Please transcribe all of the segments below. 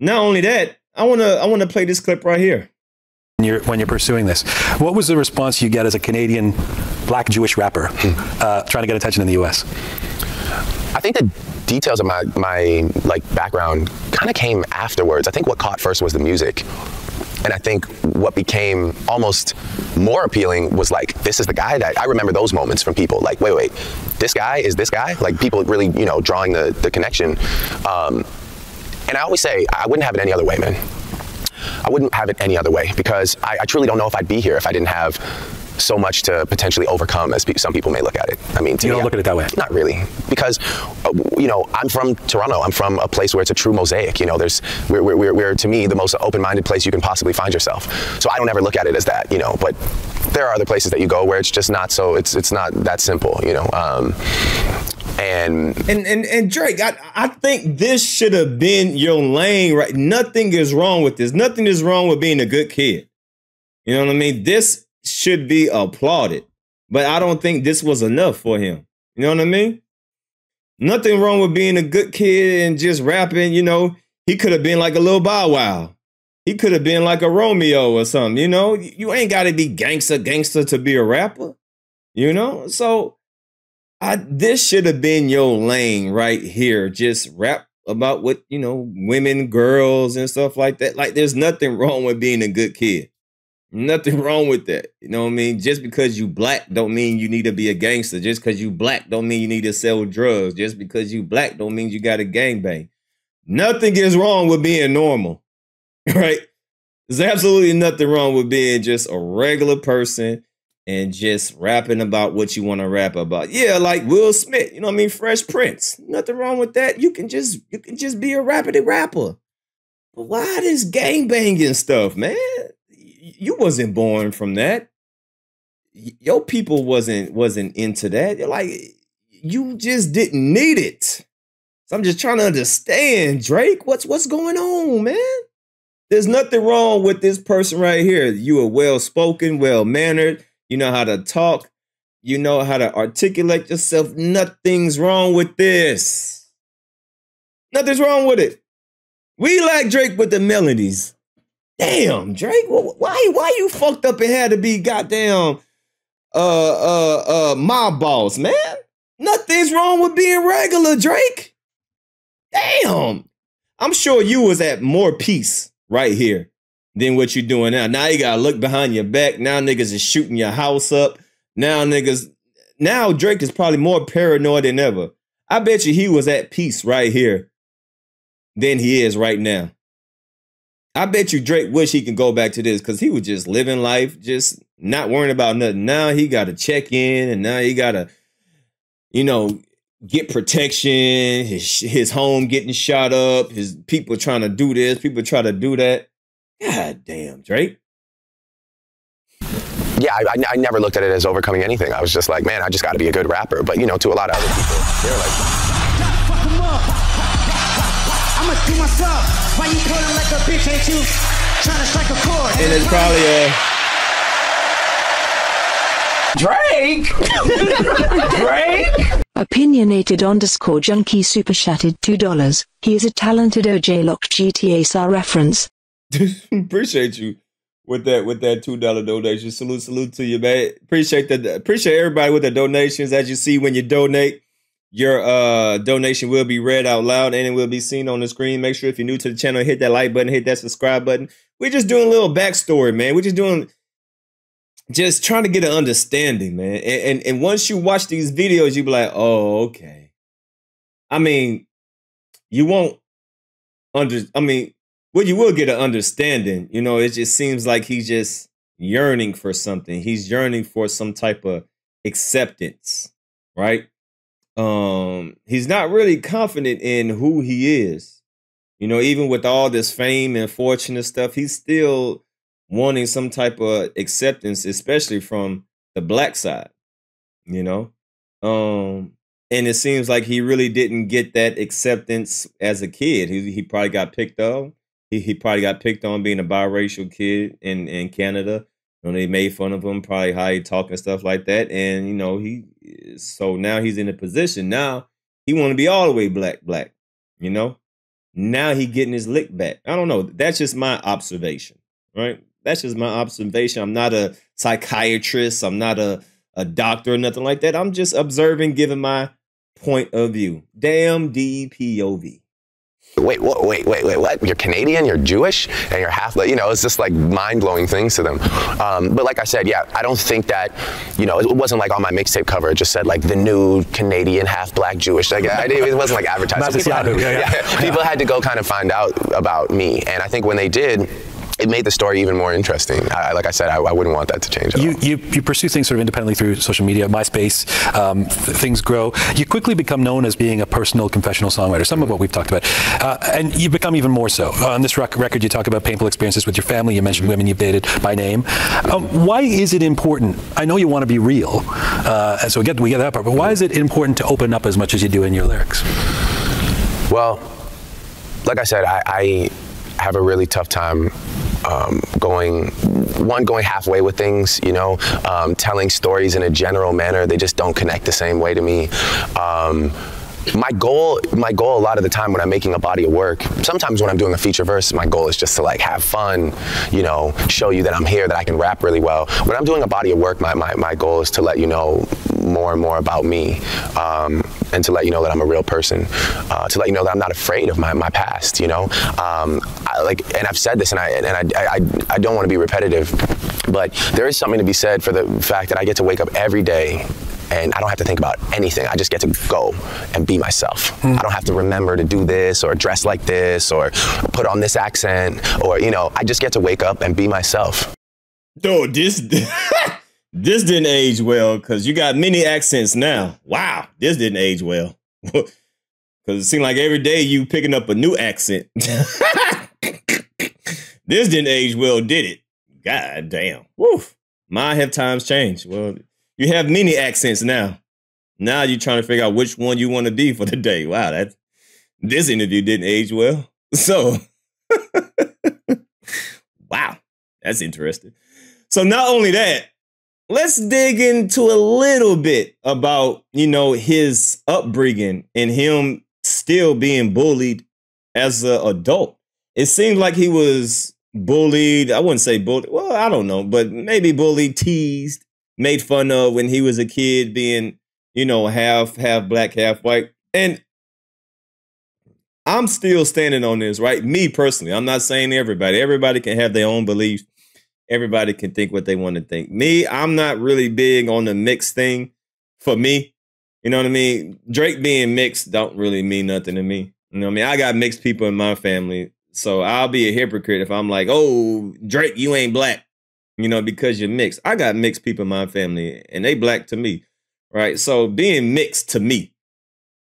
Not only that, I wanna play this clip right here. When you're pursuing this, what was the response you get as a Canadian black Jewish rapper trying to get attention in the U.S.? I think the details of my like background kind of came afterwards. I think what caught first was the music. And I think what became almost more appealing was like, this is the guy that I remember those moments from people like, wait, this guy is this guy? Like people really, you know, drawing the connection. And I always say, I wouldn't have it any other way, man. I wouldn't have it any other way because I truly don't know if I'd be here if I didn't have so much to potentially overcome as some people may look at it. I mean, you don't look at it that way. Not really, because you know, I'm from Toronto. I'm from a place where it's a true mosaic. You know, we're to me the most open-minded place you can possibly find yourself. So I don't ever look at it as that. You know, but there are other places that you go where it's just not so. It's not that simple. You know. And Drake, I think this should have been your lane, right? Nothing is wrong with this. Nothing is wrong with being a good kid. You know what I mean? This should be applauded, but I don't think this was enough for him. You know what I mean? Nothing wrong with being a good kid and just rapping. You know, he could have been like a little Bow Wow. He could have been like a Romeo or something. You know, you ain't got to be gangster to be a rapper. You know, so this should have been your lane right here. Just rap about what, you know, women, girls and stuff like that. Like there's nothing wrong with being a good kid. Nothing wrong with that. You know what I mean? Just because you black don't mean you need to be a gangster. Just because you black don't mean you need to sell drugs. Just because you black don't mean you got to gangbang. Nothing is wrong with being normal, right? There's absolutely nothing wrong with being just a regular person and just rapping about what you want to rap about. Yeah, like Will Smith, you know what I mean? Fresh Prince. Nothing wrong with that. You can just be a rapidy rapper. But why this gangbanging stuff, man? You wasn't born from that. Your people wasn't into that. You're like, you just didn't need it. So I'm just trying to understand, Drake, what's going on, man? There's nothing wrong with this person right here. You are well-spoken, well-mannered. You know how to talk. You know how to articulate yourself. Nothing's wrong with this. Nothing's wrong with it. We like Drake with the melodies. Damn, Drake, why you fucked up and had to be goddamn mob boss, man? Nothing's wrong with being regular, Drake. Damn. I'm sure you was at more peace right here than what you're doing now. Now you gotta look behind your back. Now niggas is shooting your house up. Now Drake is probably more paranoid than ever. I bet you he was at peace right here than he is right now. I bet you Drake wish he can go back to this because he was just living life, just not worrying about nothing. Now he got to check in and now he got to, you know, get protection, his home getting shot up, his people trying to do this, people try to do that. God damn, Drake. Yeah, I never looked at it as overcoming anything. I was just like, man, I just got to be a good rapper. But, you know, to a lot of other people, they're like, I'ma do myself. Why you pulling like a bitch? Ain't you trying to strike a chord? And it's probably Drake. Opinionated_junkie super chatted $2. He is a talented OJ Lock GTA SAR reference. Appreciate you with that $2 donation. Salute to you, man. Appreciate everybody with the donations. As you see, when you donate, your donation will be read out loud and it will be seen on the screen. Make sure if you're new to the channel, hit that like button, hit that subscribe button. We're just doing a little backstory, man. We're just trying to get an understanding, man. And once you watch these videos, you'll be like, oh, okay. I mean, you won't well, you will get an understanding. You know, it just seems like he's just yearning for something. He's yearning for some type of acceptance, right? He's not really confident in who he is. You know, even with all this fame and fortune and stuff, he's still wanting some type of acceptance, especially from the black side, you know? And it seems like he really didn't get that acceptance as a kid. He probably got picked on. He probably got picked on being a biracial kid in Canada. You know, they made fun of him, probably how he talk and stuff like that. And, you know, so now he's in a position. Now he want to be all the way black, you know? now he getting his lick back. I don't know. That's just my observation, right? That's just my observation. I'm not a psychiatrist. I'm not a doctor or nothing like that. I'm just observing, giving my point of view. Damn DPOV. Wait, what? You're Canadian, you're Jewish, and you're half, you know, it's just like mind-blowing things to them. But like I said, yeah, I don't think that, you know, it wasn't like on my mixtape cover, it just said like the new Canadian half-black Jewish. Like, it wasn't like advertising. People had to go kind of find out about me. And I think when they did, it made the story even more interesting. Like I said, I wouldn't want that to change at all. You pursue things sort of independently through social media, MySpace, things grow. You quickly become known as being a personal confessional songwriter, some of what we've talked about. And you become even more so. On this record, you talk about painful experiences with your family. You mentioned women you've dated by name. Why is it important? I know you want to be real, and so we get that part, but why is it important to open up as much as you do in your lyrics? Well, like I said, I have a really tough time going halfway with things, you know, telling stories in a general manner. They just don't connect the same way to me. My goal a lot of the time when I'm making a body of work, sometimes when I'm doing a feature verse, my goal is just to like have fun, you know, show you that I'm here, that I can rap really well. When I'm doing a body of work, my goal is to let you know more and more about me, and to let you know that I'm a real person, to let you know that I'm not afraid of my past, you know. And I've said this, and I don't want to be repetitive, but there is something to be said for the fact that I get to wake up every day and I don't have to think about anything. I just get to go and be myself. I don't have to remember to do this or dress like this or put on this accent, or, you know, I just get to wake up and be myself. Dude, this didn't age well, because you got many accents now. Wow, this didn't age well. Because it seemed like every day you picking up a new accent. This didn't age well, did it? God damn. Woof. My have times changed. Well, you have many accents now. Now you're trying to figure out which one you want to be for the day. Wow, this interview didn't age well. So, wow, that's interesting. So not only that, let's dig into a little bit about, you know, his upbringing and him still being bullied as an adult. It seemed like he was bullied. I wouldn't say bullied. Well, I don't know, but maybe bullied, teased, made fun of when he was a kid, being, you know, half black, half white. And I'm still standing on this, right? Me personally, I'm not saying everybody. Everybody can have their own beliefs. Everybody can think what they want to think. Me, I'm not really big on the mixed thing for me. You know what I mean? Drake being mixed don't really mean nothing to me. You know what I mean? I got mixed people in my family, so I'll be a hypocrite if I'm like, oh, Drake, you ain't black, you know, because you're mixed. I got mixed people in my family, and they black to me, right? So being mixed to me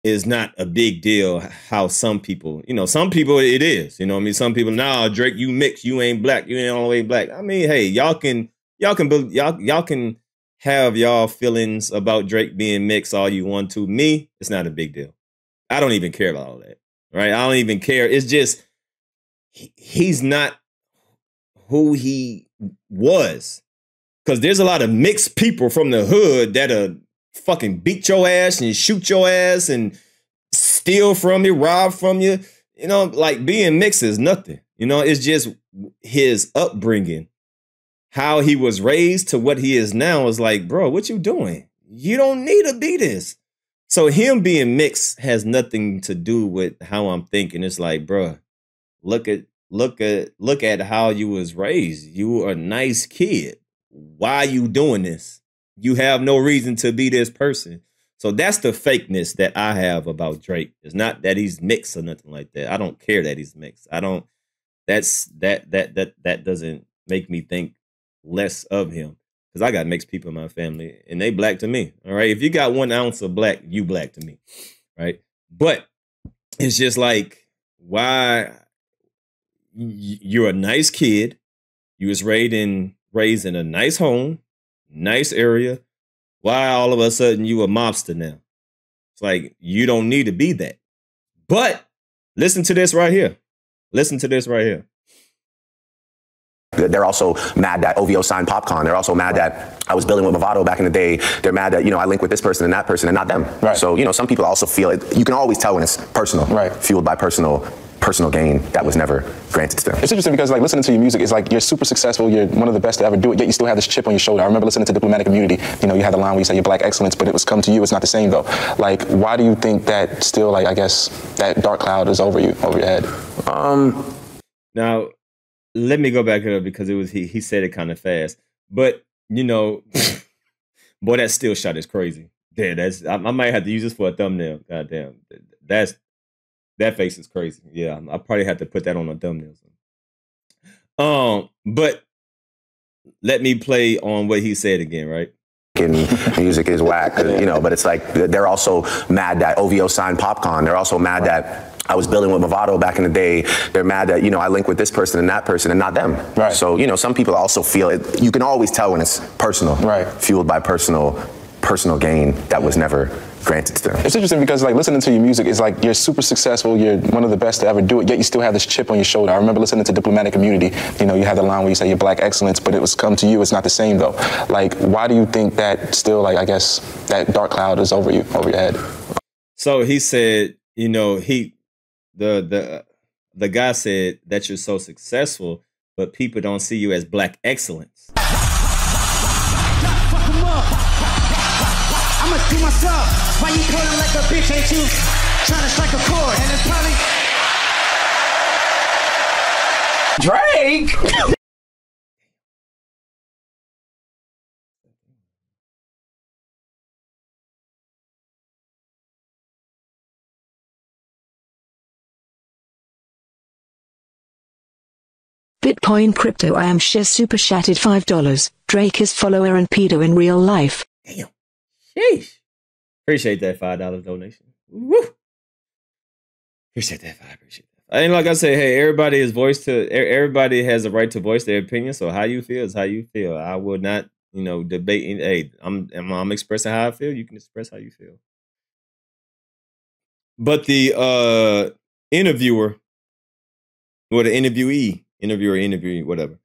is not a big deal. How some people, you know, some people it is, you know what I mean? Some people, nah, Drake, you mixed, you ain't black, you ain't all the way black. I mean, hey, y'all can have y'all feelings about Drake being mixed all you want to. Me, it's not a big deal. I don't even care about all that, right? I don't even care. It's just, he's not who he was. Because there's a lot of mixed people from the hood that'll fucking beat your ass and shoot your ass and steal from you, rob from you. You know, like being mixed is nothing. You know, it's just his upbringing, how he was raised to what he is now is like, bro, what you doing? You don't need to be this. So him being mixed has nothing to do with how I'm thinking. It's like, bro, look at how you was raised. You were a nice kid. Why are you doing this? You have no reason to be this person. So that's the fakeness that I have about Drake. It's not that he's mixed or nothing like that. I don't care that he's mixed. That doesn't make me think less of him, because I got mixed people in my family and they black to me. All right. If you got 1 ounce of black, you black to me. Right. But it's just like, why? You're a nice kid. You was raised in a nice home, nice area. Why all of a sudden you a mobster now? It's like, you don't need to be that. But listen to this right here. Listen to this right here. They're also mad that OVO signed Popcorn. They're also mad that I was building with Movado back in the day. They're mad that, you know, I link with this person and that person and not them. Right. So, you know, some people also feel it. You can always tell when it's personal, right? Fueled by personal personal gain that was never granted to them. It's interesting because like listening to your music is like you're super successful, you're one of the best to ever do it, yet you still have this chip on your shoulder. I remember listening to Diplomatic Immunity, you know, you had the line where you say you're black excellence, but it was come to you, it's not the same though. Like, why do you think that still, like, I guess, that dark cloud is over you, over your head? Now, let me go back up because it was he said it kind of fast. But, you know, boy, that still shot is crazy. Yeah, I might have to use this for a thumbnail. Goddamn. That face is crazy. Yeah, I probably have to put that on a thumbnail. But let me play on what he said again, right? Music is whack, you know, but it's like they're also mad that OVO signed Popcorn. They're also mad that I was building with Movado back in the day. They're mad that, you know, I link with this person and that person and not them. Right. So, you know, some people also feel it. You can always tell when it's personal, right, fueled by personal gain that was never granted to them. It's interesting because like listening to your music is like you're super successful, you're one of the best to ever do it, yet you still have this chip on your shoulder. I remember listening to Diplomatic Immunity, you know, you had the line where you say you're black excellence, but it was come to you, it's not the same though. Like, why do you think that still, like, I guess, that dark cloud is over you, over your head? So he said, you know, the guy said that you're so successful, but people don't see you as black excellence. I'ma do myself. Why you pulling like a bitch? Ain't you trying to strike a chord? And it's probably Drake. Bitcoin crypto. I am share super chatted $5. Drake is follower and pedo in real life. Damn. Sheesh. Appreciate that $5 donation. Woo. Appreciate that. Appreciate that. And like I said, hey, everybody has a right to voice their opinion. So how you feel is how you feel. I would not, you know, debate. Hey, I'm expressing how I feel. You can express how you feel. But the interviewer, or the interviewee, whatever,